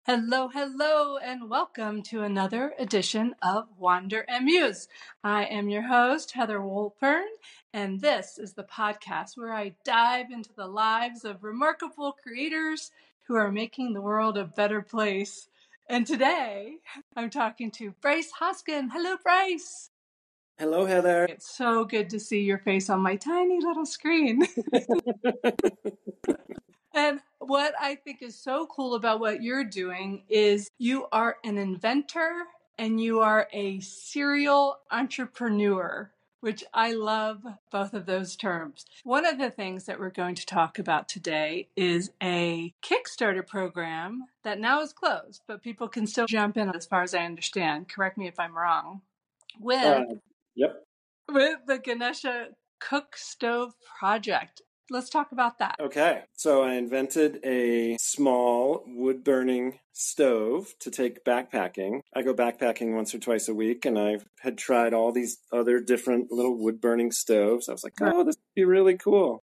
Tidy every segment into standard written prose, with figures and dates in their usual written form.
Hello, hello, and welcome to another edition of Wander and Muse. I am your host, Heather Wolpern, and this is the podcast where I dive into the lives of remarkable creators who are making the world a better place. And today, I'm talking to Brice Hoskin. Hello, Brice. Hello, Heather. It's so good to see your face on my tiny little screen. And what I think is so cool about what you're doing is you are an inventor and you are a serial entrepreneur, which I love both of those terms. One of the things that we're going to talk about today is a Kickstarter program that now is closed, but people can still jump in as far as I understand. Correct me if I'm wrong. With the Genesha Cookstove Project. Let's talk about that. Okay, so I invented a small wood-burning stove to take backpacking. I go backpacking once or twice a week, and I had tried all these other different little wood-burning stoves. I was like, oh, this would be really cool.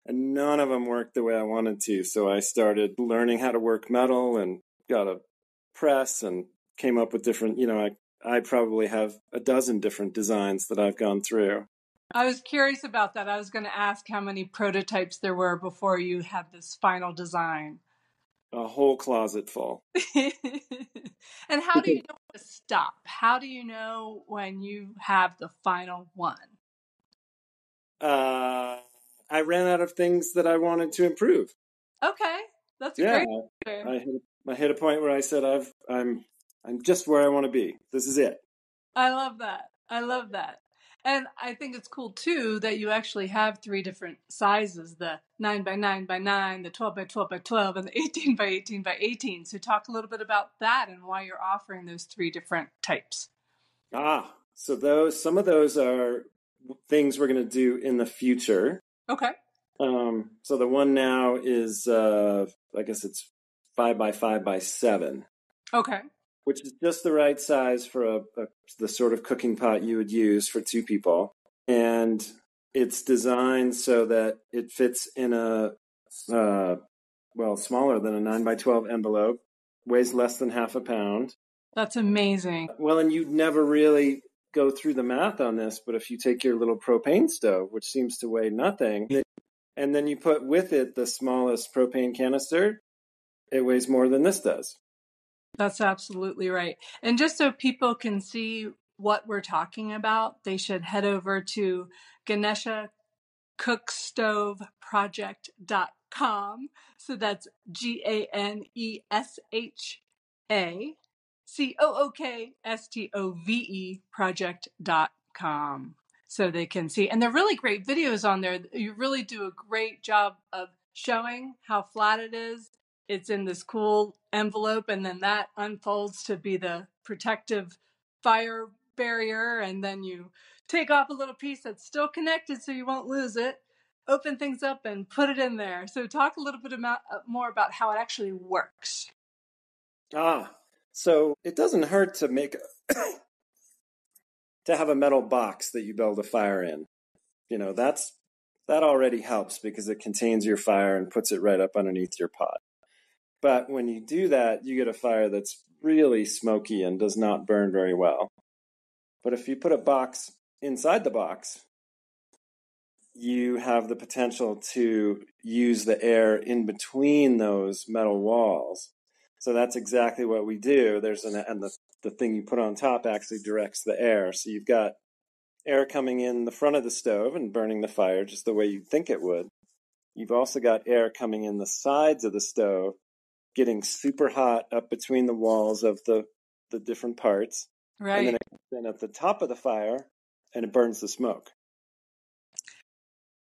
And none of them worked the way I wanted to, so I started learning how to work metal and got a press and came up with different, I probably have a dozen different designs that I've gone through. I was curious about that. I was going to ask how many prototypes there were before you had this final design. A whole closet full. And how do you know when to stop? How do you know when you have the final one? I ran out of things that I wanted to improve. Okay, that's great. I hit a point where I said, I'm just where I want to be. This is it. I love that. And I think it's cool, too, that you actually have three different sizes, the 9 by 9 by 9, the 12 by 12 by 12, and the 18 by 18 by 18. So talk a little bit about that and why you're offering those three different types. So some of those are things we're going to do in the future. Okay. So the one now is, I guess it's 5 by 5 by 7. Okay. Which is just the right size for the sort of cooking pot you would use for two people. And it's designed so that it fits in a, smaller than a 9 by 12 envelope, weighs less than half a pound. That's amazing. Well, and you'd never really go through the math on this, but if you take your little propane stove, which seems to weigh nothing, and then you put with it the smallest propane canister, it weighs more than this does. That's absolutely right. And just so people can see what we're talking about, they should head over to Genesha Cookstove Project.com. So that's GANESHA Cookstove so they can see. And they're really great videos on there. You really do a great job of showing how flat it is. It's in this cool envelope, and then that unfolds to be the protective fire barrier, and then you take off a little piece that's still connected so you won't lose it, open things up, and put it in there. So talk a little bit more about how it actually works. So it doesn't hurt to make to have a metal box that you build a fire in. That already helps because it contains your fire and puts it right up underneath your pot. But when you do that, you get a fire that's really smoky and does not burn very well. But if you put a box inside the box, you have the potential to use the air in between those metal walls. So that's exactly what we do. And the thing you put on top actually directs the air. So you've got air coming in the front of the stove and burning the fire just the way you'd think it would. You've also got air coming in the sides of the stove, getting super hot up between the walls of the different parts. Right. And then it comes in at the top of the fire and it burns the smoke.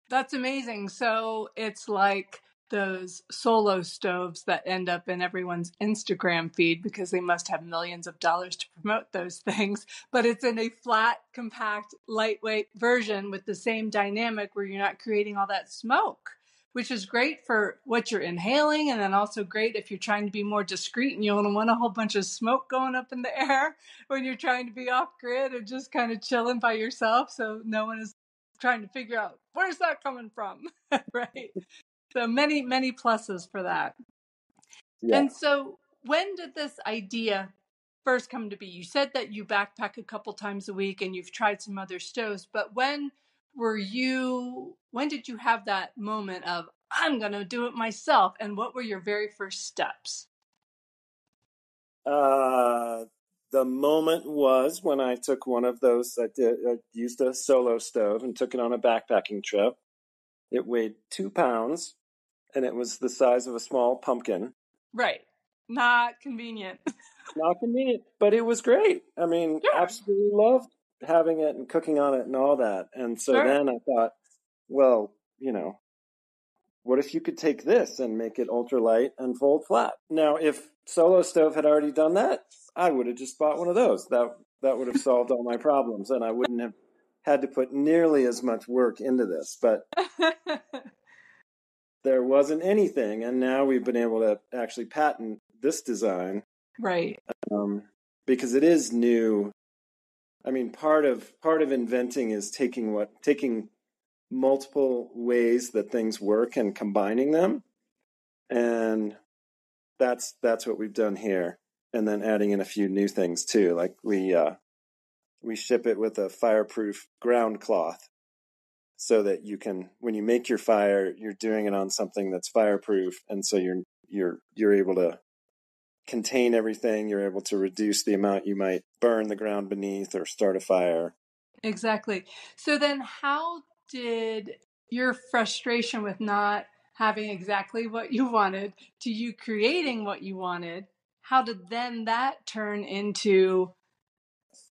That's amazing. So it's like those solo stoves that end up in everyone's Instagram feed because they must have millions of dollars to promote those things. But it's in a flat, compact, lightweight version with the same dynamic where you're not creating all that smoke, which is great for what you're inhaling, and then also great if you're trying to be more discreet and you don't want a whole bunch of smoke going up in the air when you're trying to be off grid and just kind of chilling by yourself so no one is trying to figure out where's that coming from. Right? So many pluses for that. Yeah. And so when did this idea first come to be? You said that you backpack a couple times a week and you've tried some other stoves, but when did you have that moment of, I'm going to do it myself? And what were your very first steps? The moment was when I took one of those. I used a solo stove and took it on a backpacking trip. It weighed 2 pounds, and it was the size of a small pumpkin. Right. Not convenient. Not convenient, but it was great. I mean, Sure. absolutely loved having it and cooking on it and all that. And so then I thought, well, what if you could take this and make it ultralight and fold flat? Now, if Solo Stove had already done that, I would have just bought one of those. That would have solved all my problems, and I wouldn't have had to put nearly as much work into this. But there wasn't anything, and now we've been able to actually patent this design. Right. Because it is new. I mean, part of inventing is taking multiple ways that things work and combining them, and that's what we've done here. And then adding in a few new things too, like we ship it with a fireproof ground cloth, so that you can, when you make your fire, you're doing it on something that's fireproof, and so you're able to contain everything. You're able to reduce the amount you might burn the ground beneath or start a fire. Exactly. So then how did your frustration with not having exactly what you wanted to you creating what you wanted, how did then that turn into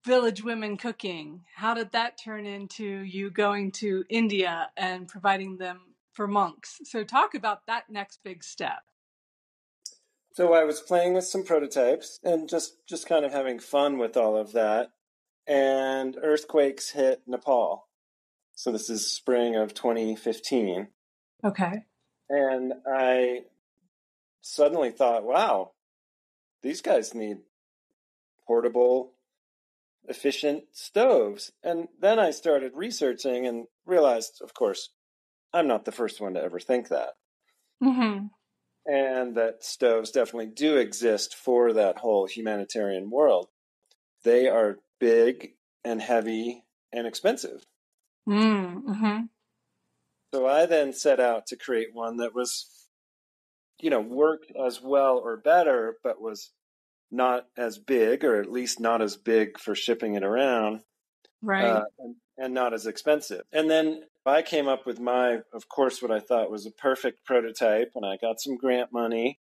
village women cooking? How did that turn into you going to India and providing them for monks? So talk about that next big step. So I was playing with some prototypes and just kind of having fun with all of that. And earthquakes hit Nepal. So this is spring of 2015. Okay. And I suddenly thought, wow, these guys need portable, efficient stoves. And then I started researching and realized, of course, I'm not the first one to ever think that. Mm-hmm. And that stoves definitely do exist for that whole humanitarian world. They are big and heavy and expensive. Mm-hmm. So I then set out to create one that was, worked as well or better, but was not as big, or at least not as big for shipping it around, Right. and not as expensive. And then I came up with of course, what I thought was a perfect prototype, and I got some grant money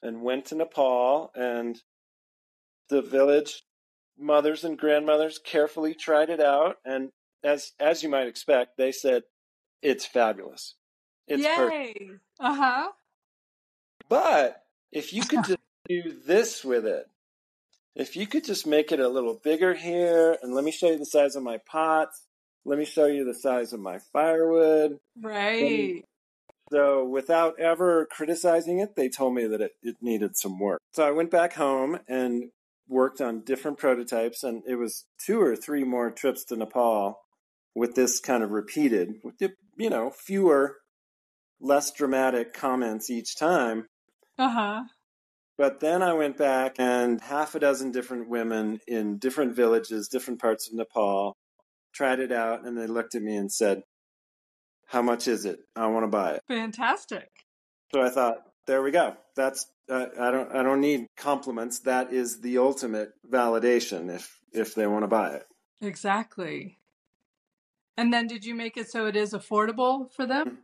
and went to Nepal, and the village mothers and grandmothers carefully tried it out. And as you might expect, they said, it's fabulous. It's perfect. Yay. Uh-huh. But if you could just do this with it, if you could just make it a little bigger here, and let me show you the size of my pots, let me show you the size of my firewood. Right. So without ever criticizing it, they told me that it needed some work. So I went back home and worked on different prototypes, and it was 2 or 3 more trips to Nepal with this kind of repeated, with fewer, less dramatic comments each time. Uh-huh. But then I went back, and half a dozen different women in different villages, different parts of Nepal, tried it out, and they looked at me and said, how much is it? I want to buy it. Fantastic. So I thought, there we go. That's I don't need compliments. That is the ultimate validation if they want to buy it. Exactly. And then did you make it so it is affordable for them?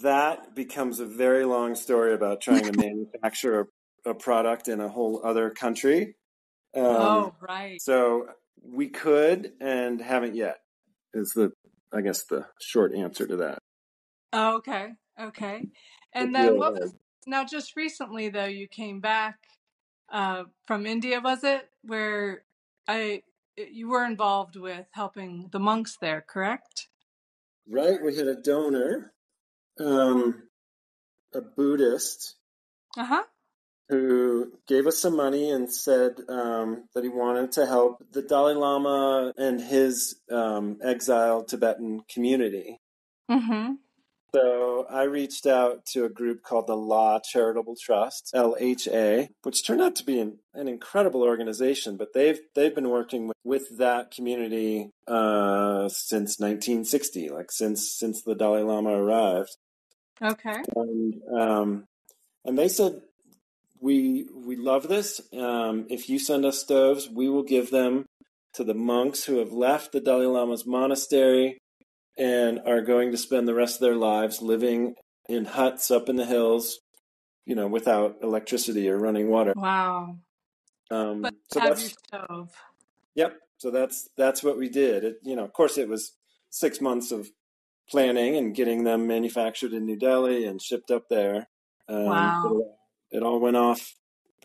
That becomes a very long story about trying to manufacture a product in a whole other country. Oh, right. So we could and haven't yet, is the short answer to that. Oh, okay. Okay. And then now just recently though, you came back from India, was it? Where you were involved with helping the monks there, correct? Right. We had a donor, a Buddhist, Uh-huh. who gave us some money and said that he wanted to help the Dalai Lama and his exiled Tibetan community. Mm-hmm. So I reached out to a group called the Lha Charitable Trust, LHA, which turned out to be an incredible organization. But they've been working with that community since 1960, like since the Dalai Lama arrived. Okay. And they said, we love this. If you send us stoves, we will give them to the monks who have left the Dalai Lama's monastery and are going to spend the rest of their lives living in huts up in the hills, without electricity or running water. Wow. But so have your stove. Yep. So that's what we did. Of course, it was 6 months of planning and getting them manufactured in New Delhi and shipped up there. Wow. It all went off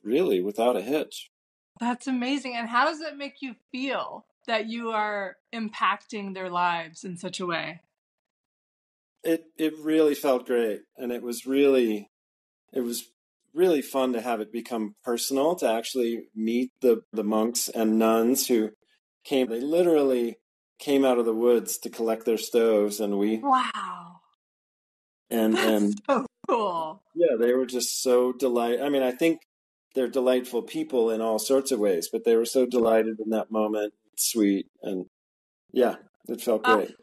really without a hitch. That's amazing. And how does it make you feel that you are impacting their lives in such a way? It really felt great. And it was really fun to have it become personal, to actually meet the monks and nuns who came. They literally came out of the woods to collect their stoves, and wow. And That's so cool. Yeah, they were just so delighted. I mean, I think they're delightful people in all sorts of ways, but they were so delighted in that moment. Sweet. And yeah, it felt great.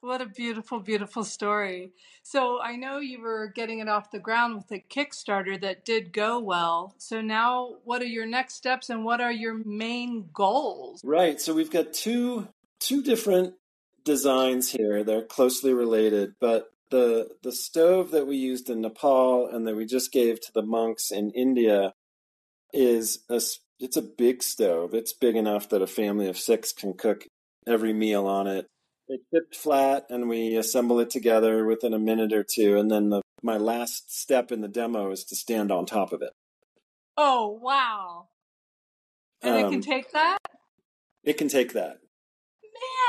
What a beautiful, beautiful story. So I know you were getting it off the ground with a Kickstarter that did go well. So now what are your next steps and what are your main goals? Right. So we've got two different designs here. They're closely related, but the stove that we used in Nepal and that we just gave to the monks in India it's a big stove. It's big enough that a family of 6 can cook every meal on it. It's shipped flat, and we assemble it together within a minute or two. And then my last step in the demo is to stand on top of it. Oh, wow. And it can take that? It can take that.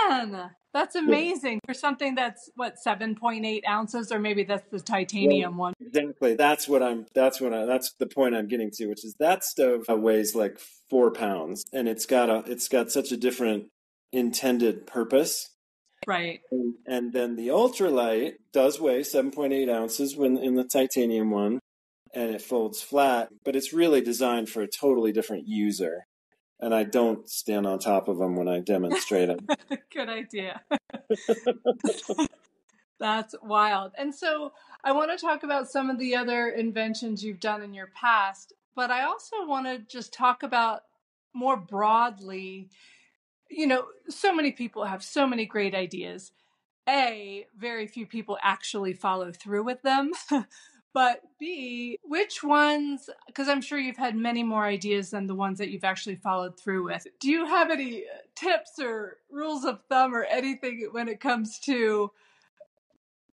Man, that's amazing. For something that's 7.8 ounces, or maybe that's the titanium one. Exactly. That's the point I'm getting to, which is that stove weighs like 4 pounds, and it's got such a different intended purpose. Right. And then the ultralight does weigh 7.8 ounces when in the titanium one, and it folds flat, but it's really designed for a totally different user. And I don't stand on top of them when I demonstrate them. Good idea. That's wild. And so I want to talk about some of the other inventions you've done in your past, but I also want to just talk about more broadly, so many people have so many great ideas. Very few people actually follow through with them. But B, which ones, because I'm sure you've had many more ideas than the ones that you've actually followed through with. Do you have any tips or rules of thumb or anything when it comes to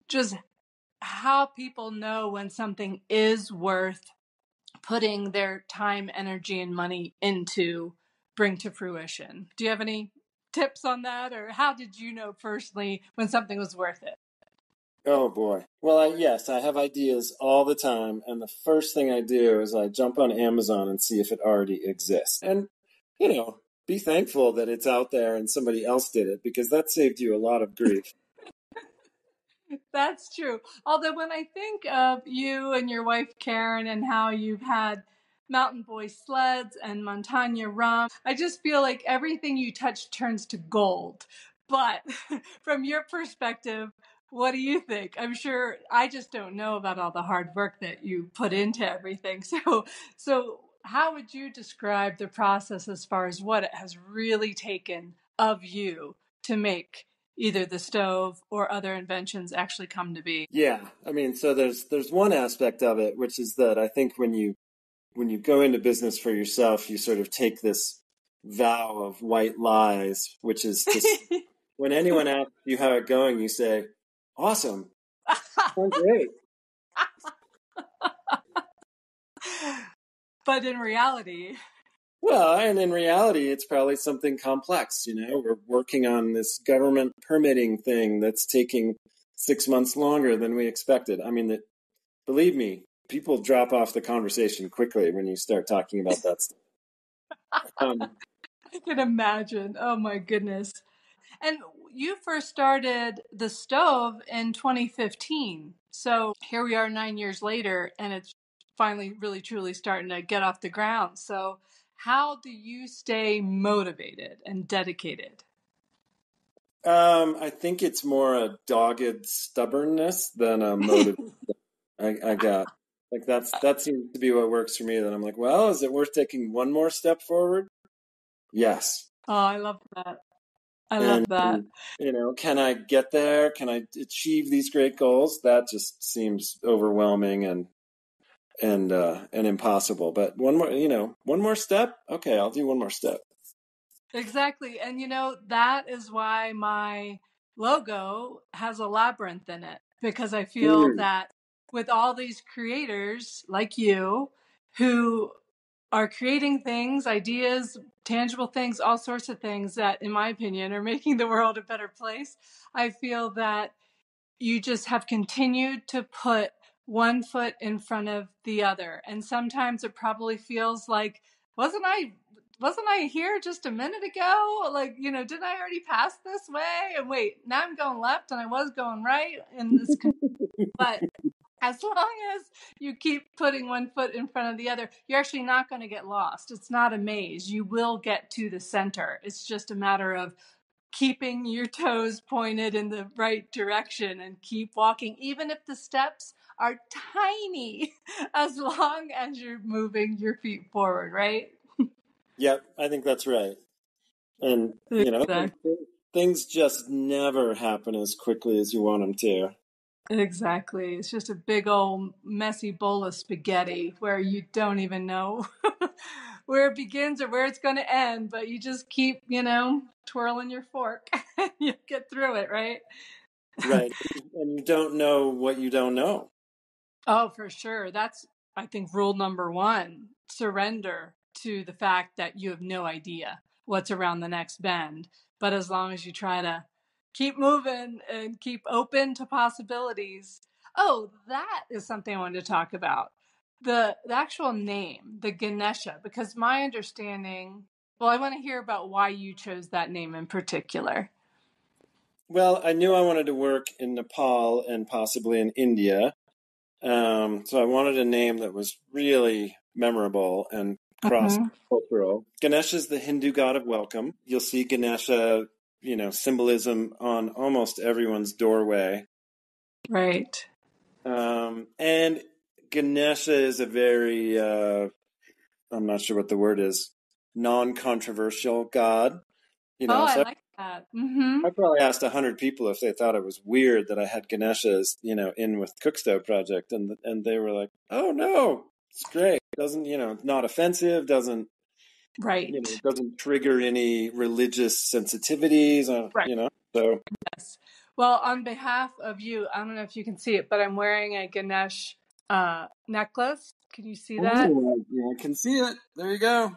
just how people know when something is worth putting their time, energy, and money into bring to fruition? Do you have any tips on that, or how did you know personally when something was worth it? Oh boy. Well, yes, I have ideas all the time, and the first thing I do is I jump on Amazon and see if it already exists. And, be thankful that it's out there and somebody else did it, because that saved you a lot of grief. That's true. Although when I think of you and your wife Karen and how you've had Mountain Boy Sleds and Montanya rum, I just feel like everything you touch turns to gold. But from your perspective, what do you think? I'm sure I just don't know about all the hard work that you put into everything. So how would you describe the process as far as what it has really taken of you to make either the stove or other inventions actually come to be? Yeah. I mean, so there's one aspect of it, which is that I think when you go into business for yourself, you sort of take this vow of white lies, which is to, when anyone asks you how it's going, you say, awesome. Sounds great. But in reality... Well, and in reality, it's probably something complex. We're working on this government permitting thing that's taking 6 months longer than we expected. I mean, believe me, people drop off the conversation quickly when you start talking about that stuff. I can imagine. Oh my goodness. And you first started the stove in 2015. So here we are 9 years later, and it's finally really truly starting to get off the ground. So how do you stay motivated and dedicated? I think it's more a dogged stubbornness than a motive. I got like that seems to be what works for me. That I'm like, well, is it worth taking one more step forward? Yes. Oh, I love that. I And love that. can I get there? Can I achieve these great goals? That just seems overwhelming and impossible. But one more step. Okay, I'll do one more step. Exactly. And that is why my logo has a labyrinth in it, because I feel that with all these creators like you who are creating things, ideas, tangible things, all sorts of things that, in my opinion, are making the world a better place, I feel that you just have continued to put one foot in front of the other. And sometimes it probably feels like, wasn't I here just a minute ago? Like, didn't I already pass this way? And wait, now I'm going left and I was going right in this. But as long as you keep putting one foot in front of the other, you're actually not going to get lost. It's not a maze. You will get to the center. It's just a matter of keeping your toes pointed in the right direction and keep walking, even if the steps are tiny, as long as you're moving your feet forward, right? Yep, I think that's right. And, Exactly. things just never happen as quickly as you want them to. Exactly. It's just a big old messy bowl of spaghetti where you don't even know where it begins or where it's going to end, but you just keep, twirling your fork and you get through it, right? Right. And you don't know what you don't know. Oh, for sure. That's, I think, rule number one. Surrender to the fact that you have no idea what's around the next bend. But as long as you try to keep moving and keep open to possibilities. Oh, that is something I wanted to talk about. The actual name, the Genesha, because my understanding, well, I want to hear about why you chose that name in particular. Well, I knew I wanted to work in Nepal and possibly in India. So I wanted a name that was really memorable and Mm-hmm. cross-cultural. Ganesha is the Hindu god of welcome. You'll see Ganesha, symbolism on almost everyone's doorway. Right. And Ganesha is a very, I'm not sure what the word is, non-controversial god. Oh, I So like that. Mm-hmm. I probably asked 100 people if they thought it was weird that I had Ganesha's, in with Cookstove Project, and they were like, "Oh no, it's great. Doesn't, not offensive. Doesn't, Right. doesn't trigger any religious sensitivities. Right. So Yes. Well, on behalf of you, I don't know if you can see it, but I'm wearing a Ganesh necklace. Can you see that? I can see it. There you go.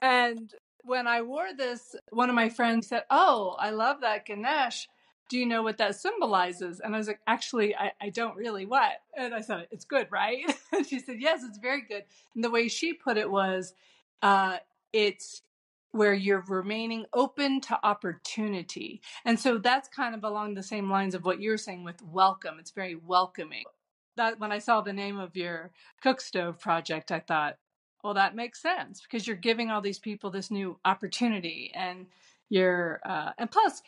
And when I wore this, one of my friends said, "Oh, I love that Ganesh. Do you know what that symbolizes?" And I was like, "Actually, I don't really." What? And I said, "It's good, right?" And she said, "Yes, it's very good." And the way she put it was, it's where you're remaining open to opportunity. And so that's kind of along the same lines of what you're saying with welcome. It's very welcoming. That when I saw the name of your Cookstove project, I thought, well, that makes sense because you're giving all these people this new opportunity, and and plus,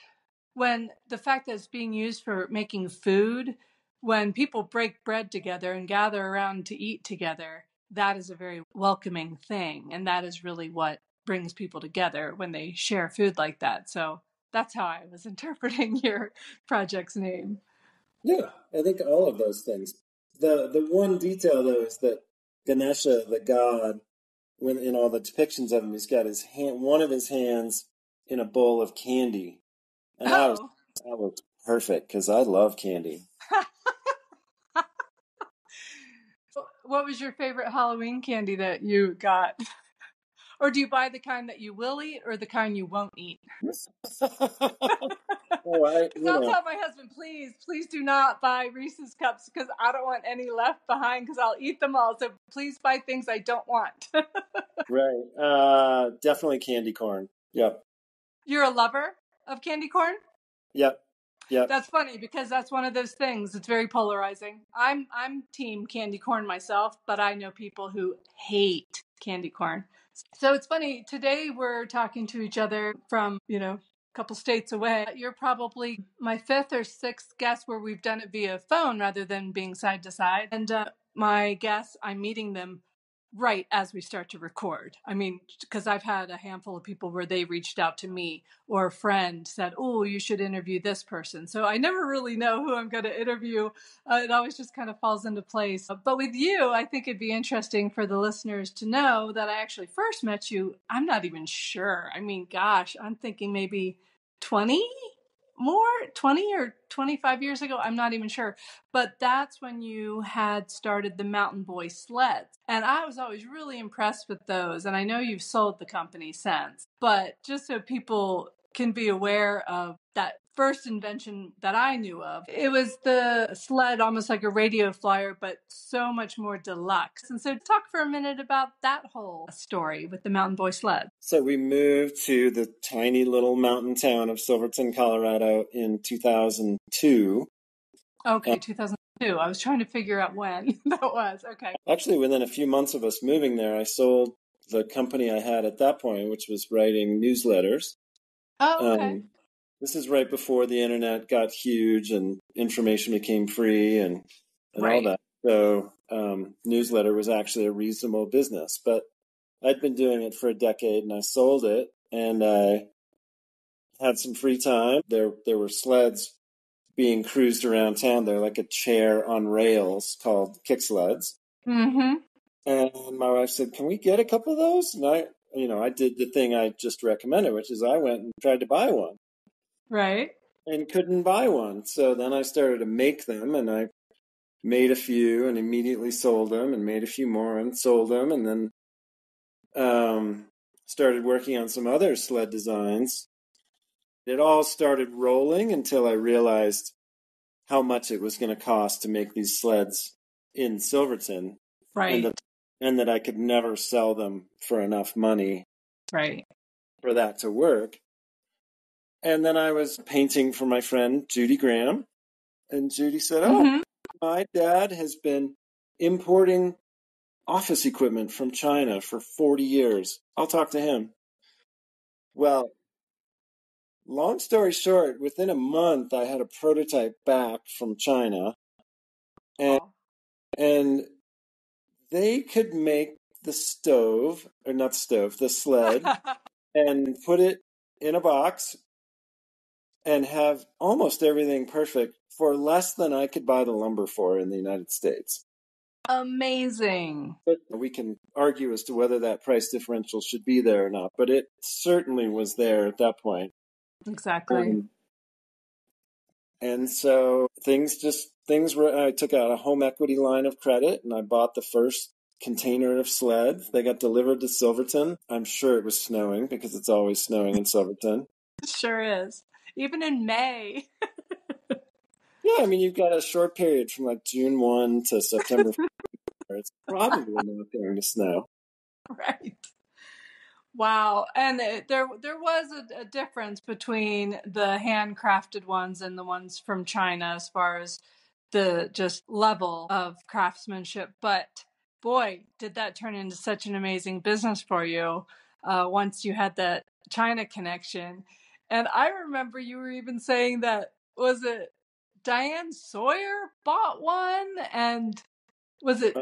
when the fact that it's being used for making food, when people break bread together and gather around to eat together, that is a very welcoming thing, and that is really what brings people together when they share food like that. So that's how I was interpreting your project's name. Yeah, I think all of those things. The one detail though is that Ganesha, the god, when in all the depictions of him, he's got one of his hands in a bowl of candy, and Oh. that was perfect because I love candy. What was your favorite Halloween candy that you got? Or do you buy the kind that you will eat or the kind you won't eat? Oh, Because I'll tell my husband, please do not buy Reese's cups because I don't want any left behind because I'll eat them all. So please buy things I don't want. right. Definitely candy corn. Yep. You're a lover of candy corn? Yep. Yeah. That's funny because that's one of those things. It's very polarizing. I'm team candy corn myself, but I know people who hate candy corn. So it's funny. Today we're talking to each other from, a couple states away. You're probably my fifth or sixth guest where we've done it via phone rather than being side to side. And my guests, I'm meeting them right as we start to record. I mean, because I've had a handful of people where they reached out to me or a friend said, oh, you should interview this person. So I never really know who I'm going to interview. It always just kind of falls into place. But with you, I think it'd be interesting for the listeners to know that I actually first met you. I'm not even sure. I mean, gosh, I'm thinking maybe 20 or 25 years ago. I'm not even sure. But that's when you had started the Mountain Boy Sleds. And I was always really impressed with those. And I know you've sold the company since. But just so people can be aware of that first invention that I knew of, it was the sled, almost like a radio flyer, but so much more deluxe. And so talk for a minute about that whole story with the Mountain Boy Sled. So we moved to the tiny little mountain town of Silverton, Colorado in 2002. Okay, 2002. I was trying to figure out when that was. Okay. Actually, within a few months of us moving there, I sold the company I had at that point, which was writing newsletters. Oh, okay. This is right before the internet got huge and information became free and Right. all that. So newsletter was actually a reasonable business. But I'd been doing it for a decade and I sold it and I had some free time. There were sleds being cruised around town. They're like a chair on rails called kick sleds. Mm-hmm. And my wife said, can we get a couple of those? And I did the thing I just recommended, which is I went and tried to buy one. Right. And couldn't buy one. So then I started to make them and I made a few and immediately sold them and made a few more and sold them. And then started working on some other sled designs. It all started rolling until I realized how much it was going to cost to make these sleds in Silverton. Right. And that I could never sell them for enough money Right. for that to work. And then I was painting for my friend Judy Graham. And Judy said, oh, my dad has been importing office equipment from China for 40 years. I'll talk to him. Well, long story short, within a month, I had a prototype back from China. And they could make the sled, and put it in a box and have almost everything perfect for less than I could buy the lumber for in the United States. Amazing. But we can argue as to whether that price differential should be there or not, but it certainly was there at that point. Exactly. And so I took out a home equity line of credit and I bought the first container of sleds. They got delivered to Silverton. I'm sure it was snowing because it's always snowing in Silverton. It sure is. Even in May. Yeah, I mean, you've got a short period from like June 1 to September 4. It's probably not going to snow. Right. Wow. And there was a difference between the handcrafted ones and the ones from China as far as the just level of craftsmanship. But boy, did that turn into such an amazing business for you once you had that China connection. And I remember you were even saying that, was it Diane Sawyer bought one? And was it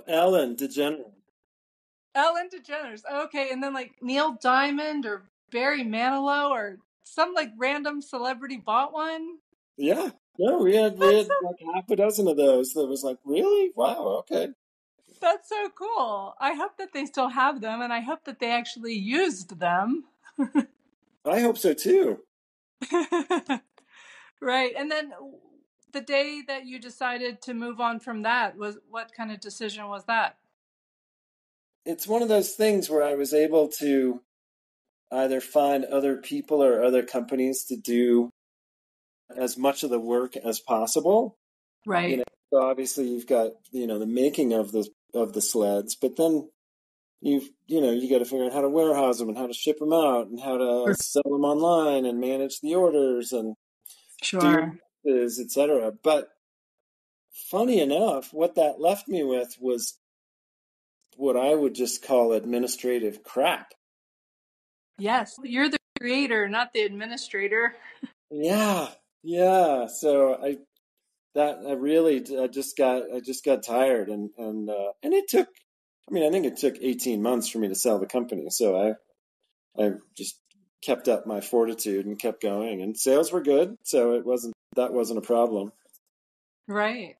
Ellen DeGeneres? Ellen DeGeneres. Okay, and then like Neil Diamond or Barry Manilow or some like random celebrity bought one. Yeah. No, we had like half a dozen of those. That was like, really? Wow, okay. That's so cool. I hope that they still have them, and I hope that they actually used them. I hope so too. Right. And then the day that you decided to move on from that, was what kind of decision was that? It's one of those things where I was able to either find other people or other companies to do as much of the work as possible. Right. So obviously you've got, the making of the sleds, but then you got to figure out how to warehouse them and how to ship them out and how to sell them online and manage the orders. And do your Sure. taxes, etc. But funny enough, what that left me with was what I would just call administrative crap. Yes, you're the creator, not the administrator. Yeah, yeah. So I just got tired, and it took. I mean, I think it took 18 months for me to sell the company. So I just kept up my fortitude and kept going, and sales were good. So that wasn't a problem. Right.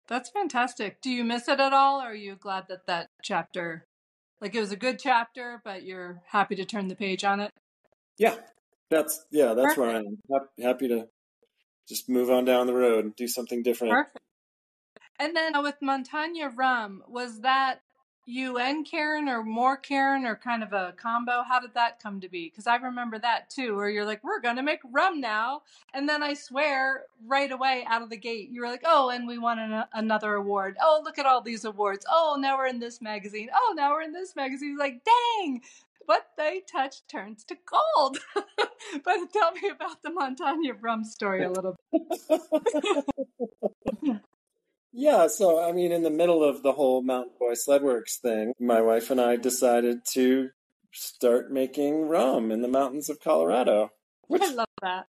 That's fantastic. Do you miss it at all? Or are you glad that that chapter, like it was a good chapter, but you're happy to turn the page on it? Yeah, that's where Perfect. I am. Happy to just move on down the road and do something different. Perfect. And then with Montanya rum, was that you and Karen or more Karen or kind of a combo? How did that come to be? Because I remember that too, where you're like, we're going to make rum now. And then I swear right away out of the gate, you were like, oh, and we won another award. Oh, look at all these awards. Oh, now we're in this magazine. Oh, now we're in this magazine. Like, dang, what they touch turns to gold. But tell me about the Montanya rum story a little bit. Yeah, so I mean, in the middle of the whole Mountain Boy Sledworks thing, my wife and I decided to start making rum in the mountains of Colorado, I which love that.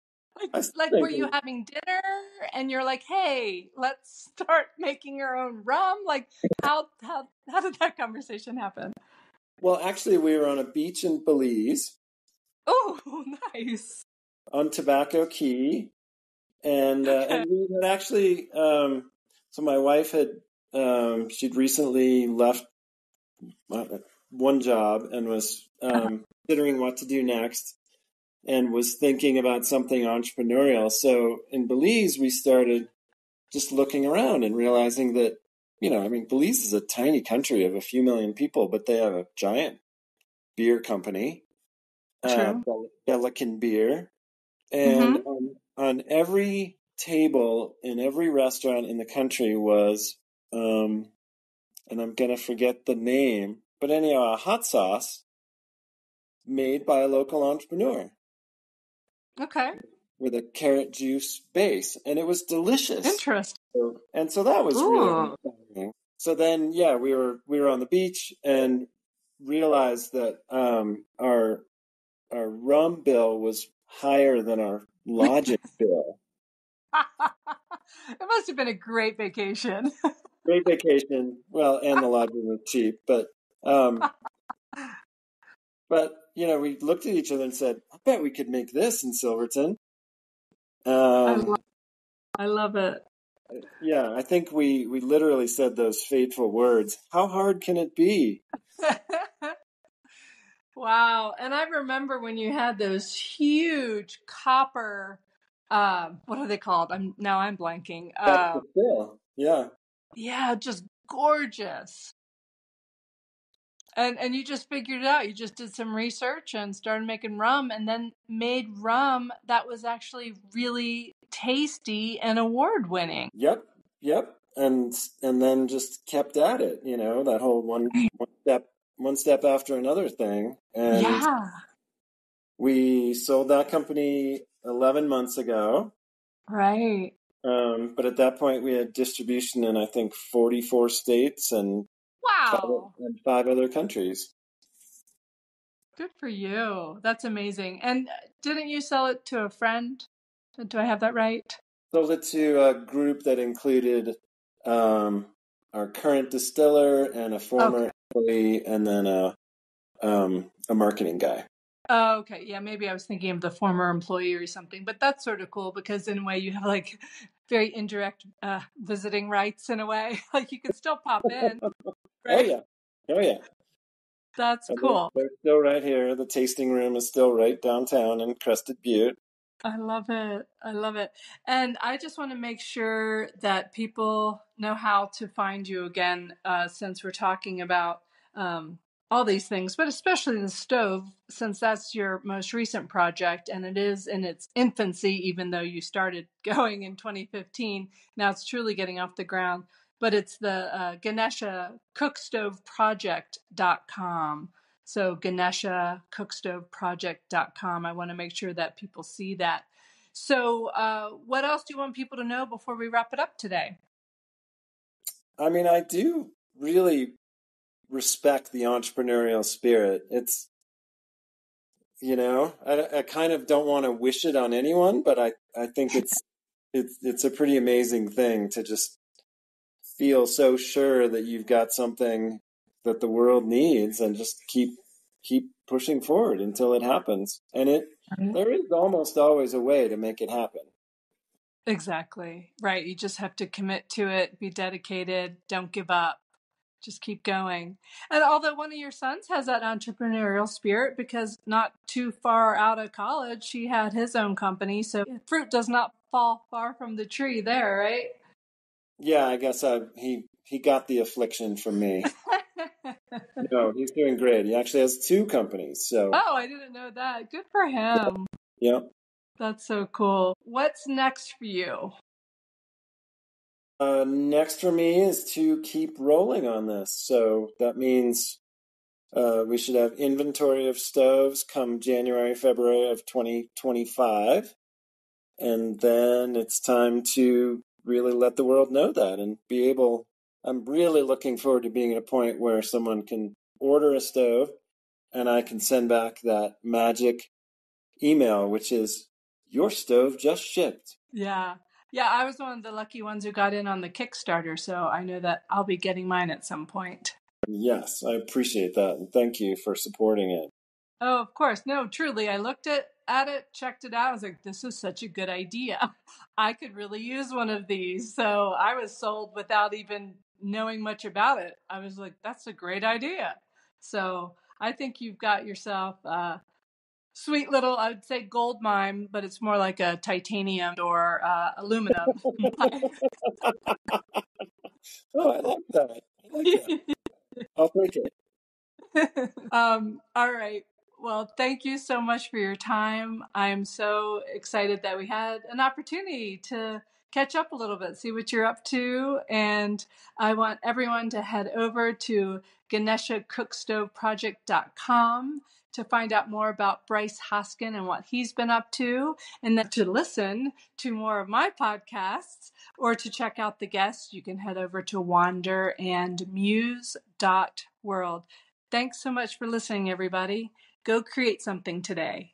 I still Like, were think, you having dinner and you're like, hey, let's start making our own rum? Like, how did that conversation happen? well, actually, we were on a beach in Belize Oh, nice. on Tobacco Key, Okay. and we had actually, so my wife she'd recently left uh, one job and was considering what to do next, and was thinking about something entrepreneurial. So in Belize, we started just looking around and realizing that, I mean, Belize is a tiny country of a few million people, but they have a giant beer company, True. Belican Beer. And Mm-hmm. on every table in every restaurant in the country was, and I'm going to forget the name, but anyhow, a hot sauce made by a local entrepreneur Okay. with a carrot juice base, and it was delicious. Interesting. So that was really Ooh. exciting. So then, yeah, we were on the beach and realized that our rum bill was higher than our lodging bill. It must have been a great vacation. Great vacation, well, and the lodging was cheap, um, but we looked at each other and said, "I bet we could make this in Silverton." I Um, love, I love it. yeah, I think we literally said those fateful words. How hard can it be? Wow. And I remember when you had those huge copper, what are they called? I'm blanking. That's the still, yeah. Yeah, just gorgeous. And you just figured it out. You just did some research and started making rum and then made rum that was actually really tasty and award winning. Yep, yep, and then just kept at it. That whole one step after another thing, and Yeah. we sold that company 11 months ago. Right. But at that point, we had distribution in I think 44 states and Wow. five other countries. Good for you. That's amazing. And didn't you sell it to a friend? Do I have that right? Sold it to a group that included our current distiller and a Okay. former employee, and then a marketing guy. Oh, okay. Yeah, maybe I was thinking of the former employee or something, but that's sort of cool because in a way you have like very indirect visiting rights in a way. Like you could still pop in, Oh right? yeah, oh yeah. That's And cool. they're still right here. The tasting room is still right downtown in Crested Butte. I love it. I love it. And I just want to make sure that people know how to find you again, since we're talking about all these things, but especially the stove, since that's your most recent project and it is in its infancy, even though you started going in 2015. Now it's truly getting off the ground. But it's the Genesha Cookstove Project.com. So Genesha Cookstove Project.com. I want to make sure that people see that. So what else do you want people to know before we wrap it up today? I mean, I do really respect the entrepreneurial spirit. It's, I kind of don't want to wish it on anyone, but I think it's a pretty amazing thing to just feel so sure that you've got something that the world needs and just keep pushing forward until it happens. And there is almost always a way to make it happen. Exactly. Right. You just have to commit to it, be dedicated, don't give up. Just keep going. And although one of your sons has that entrepreneurial spirit, because not too far out of college, he had his own company. So fruit does not fall far from the tree there, right? Yeah, I guess he got the affliction from me. No, he's doing great. He actually has 2 companies. So. Oh, I didn't know that. Good for him. Yeah. That's so cool. What's next for you? Next for me is to keep rolling on this. So that means we should have inventory of stoves come January, February of 2025. And then it's time to really let the world know that and be able. I'm really looking forward to being at a point where someone can order a stove and I can send back that magic email, which is, your stove just shipped. Yeah. Yeah, I was one of the lucky ones who got in on the Kickstarter, so I know that I'll be getting mine at some point. Yes, I appreciate that, and thank you for supporting it. Oh, of course. No, truly. I looked at it, checked it out. I was like, this is such a good idea. I could really use one of these. So I was sold without even knowing much about it. I was like, that's a great idea. So I think you've got yourself sweet little, I would say gold mine, but it's more like a titanium or aluminum mine. Oh, I like that. I'll take it. All right. Well, thank you so much for your time. I'm so excited that we had an opportunity to catch up a little bit, see what you're up to. And I want everyone to head over to GeneshaCookstoveProject.com to find out more about Brice Hoskin and what he's been up to, and then to listen to more of my podcasts or to check out the guests. You can head over to wanderandmuse.world. Thanks so much for listening, everybody. Go create something today.